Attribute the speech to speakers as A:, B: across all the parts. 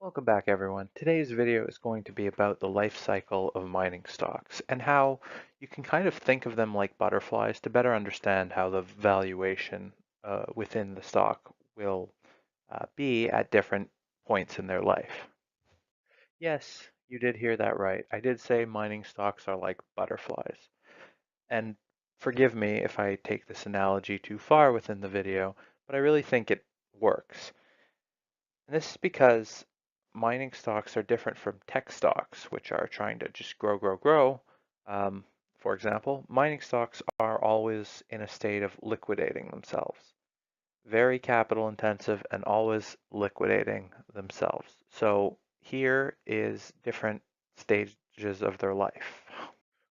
A: Welcome back, everyone. Today's video is going to be about the life cycle of mining stocks and how you can kind of think of them like butterflies to better understand how the valuation within the stock will be at different points in their life. Yes, you did hear that right. I did say mining stocks are like butterflies. And forgive me if I take this analogy too far within the video, but I really think it works. And this is because mining stocks are different from tech stocks, which are trying to just grow, grow, grow. For example, mining stocks are always in a state of liquidating themselves, very capital intensive and always liquidating themselves. So here is different stages of their life.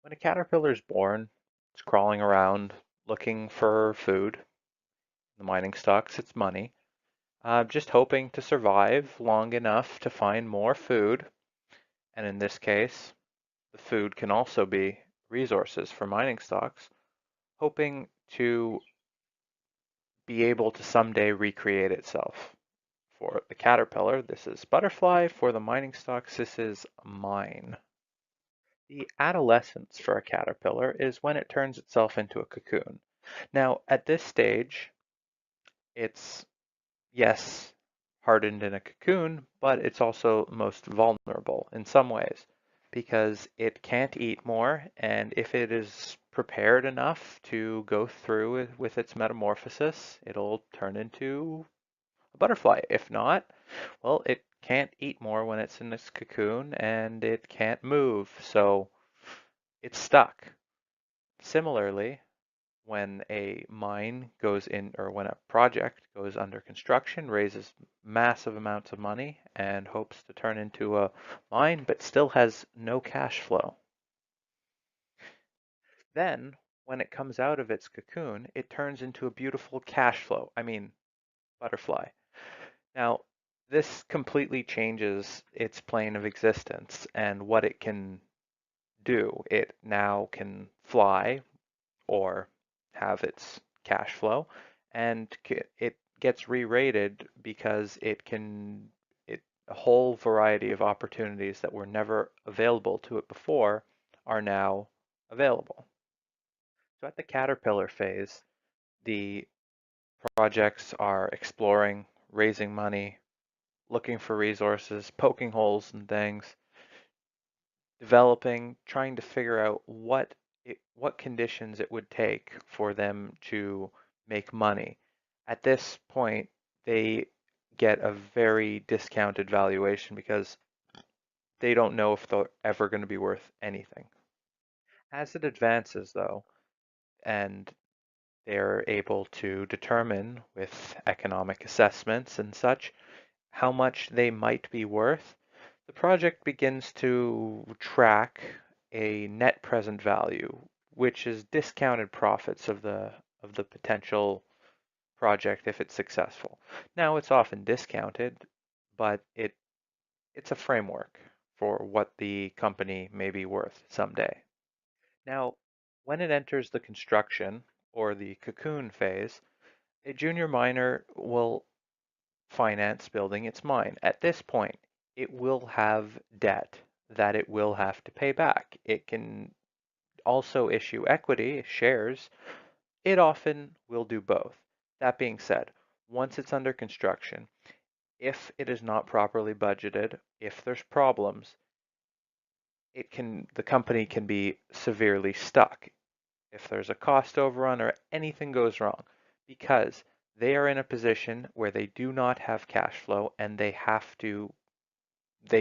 A: When a caterpillar is born, it's crawling around looking for food. The mining stocks, it's money. Just hoping to survive long enough to find more food. And in this case, the food can also be resources for mining stocks, hoping to be able to someday recreate itself. For the caterpillar, this is butterfly. For the mining stocks, this is mine. The adolescence for a caterpillar is when it turns itself into a cocoon. Now, at this stage, it's yes, hardened in a cocoon, but it's also most vulnerable in some ways because it can't eat more, and if it is prepared enough to go through with its metamorphosis, it'll turn into a butterfly. If not, well, it can't eat more when it's in its cocoon and it can't move, so it's stuck. Similarly, when a mine goes in or when a project goes under construction, raises massive amounts of money and hopes to turn into a mine, but still has no cash flow. Then, when it comes out of its cocoon, it turns into a beautiful cash flow. I mean, butterfly. Now, this completely changes its plane of existence and what it can do. It now can fly or have its cash flow, and it gets re-rated because it a whole variety of opportunities that were never available to it before are now available. So at the caterpillar phase, the projects are exploring, raising money, looking for resources, poking holes in things, developing, trying to figure out what conditions it would take for them to make money. At this point, they get a very discounted valuation because they don't know if they're ever going to be worth anything. As it advances, though, and they're able to determine with economic assessments and such how much they might be worth, the project begins to track a net present value, which is discounted profits of the potential project if it's successful. Now it's often discounted, but it's a framework for what the company may be worth someday. Now, when it enters the construction or the cocoon phase, a junior miner will finance building its mine. At this point, it will have debt that it will have to pay back. It can also issue equity, shares. It often will do both. That being said, once it's under construction, if it is not properly budgeted, if there's problems, the company can be severely stuck if there's a cost overrun or anything goes wrong, because they are in a position where they do not have cash flow and they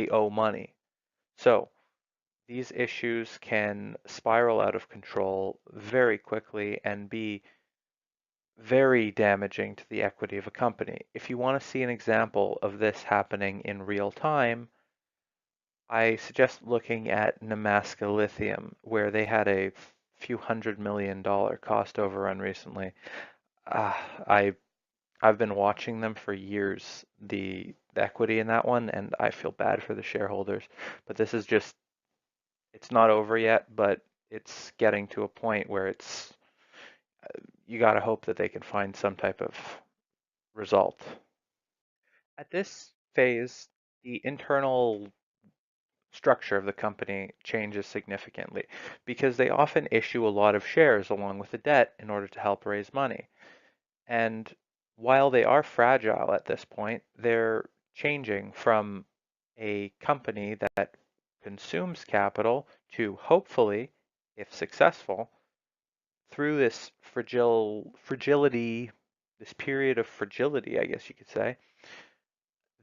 A: owe money. So these issues can spiral out of control very quickly and be very damaging to the equity of a company. If you want to see an example of this happening in real time, I suggest looking at Nemaska Lithium, where they had a few $100 million cost overrun recently. Uh, I I've been watching them for years, the equity in that one, and I feel bad for the shareholders. But this is just, it's not over yet, but it's getting to a point where you got to hope that they can find some type of result. At this phase, the internal structure of the company changes significantly because they often issue a lot of shares along with the debt in order to help raise money. And while they are fragile at this point, they're changing from a company that consumes capital to hopefully, if successful, through this fragility, this period of fragility, I guess you could say,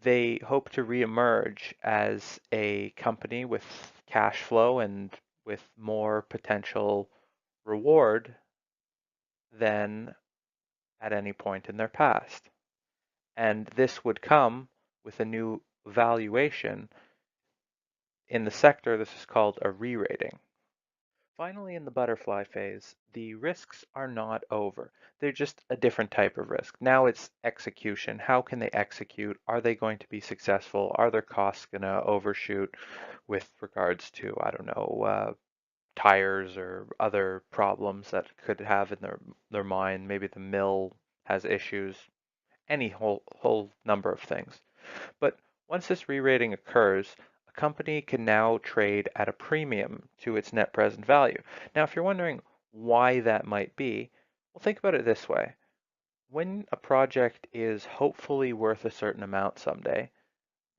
A: they hope to reemerge as a company with cash flow and with more potential reward than at any point in their past. And this would come with a new valuation in the sector. This is called a re-rating. Finally, in the butterfly phase, the risks are not over. They're just a different type of risk. Now it's execution. How can they execute? Are they going to be successful? Are their costs going to overshoot with regards to, I don't know, tires or other problems that could have in their mind? Maybe the mill has issues, any whole number of things. But once this re-rating occurs, a company can now trade at a premium to its net present value. Now, if you're wondering why that might be, well, think about it this way. When a project is hopefully worth a certain amount someday,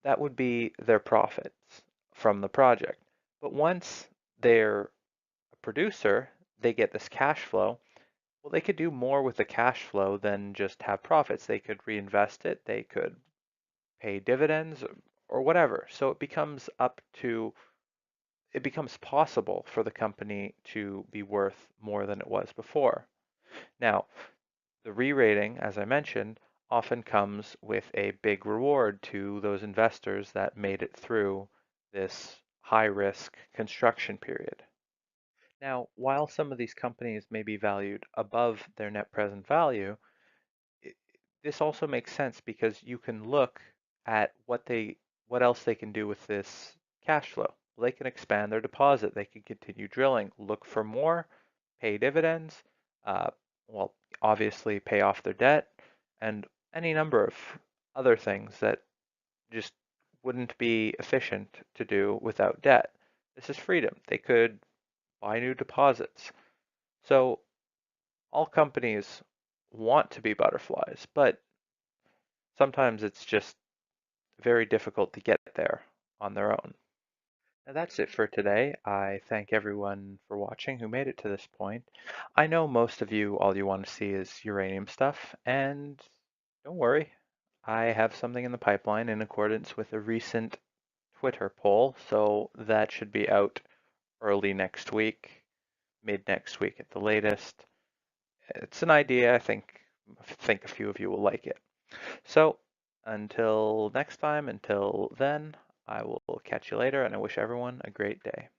A: that would be their profits from the project. But once they're a producer, they get this cash flow. Well, they could do more with the cash flow than just have profits. They could reinvest it. They could pay dividends or whatever. So it becomes possible for the company to be worth more than it was before. Now, the re-rating, as I mentioned, often comes with a big reward to those investors that made it through this high risk construction period. Now, while some of these companies may be valued above their net present value, it, this also makes sense because you can look at what else they can do with this cash flow. Well, they can expand their deposit. They can continue drilling, look for more, pay dividends, uh, well, obviously pay off their debt, and any number of other things that just wouldn't be efficient to do without debt. This is freedom. They could buy new deposits. So all companies want to be butterflies, but sometimes it's just very difficult to get there on their own. Now that's it for today. I thank everyone for watching who made it to this point. I know most of you, all you want to see is uranium stuff, and don't worry, I have something in the pipeline in accordance with a recent Twitter poll, so that should be out early next week, mid next week at the latest. It's an idea. I think a few of you will like it. So until next time, until then, I will catch you later, and I wish everyone a great day.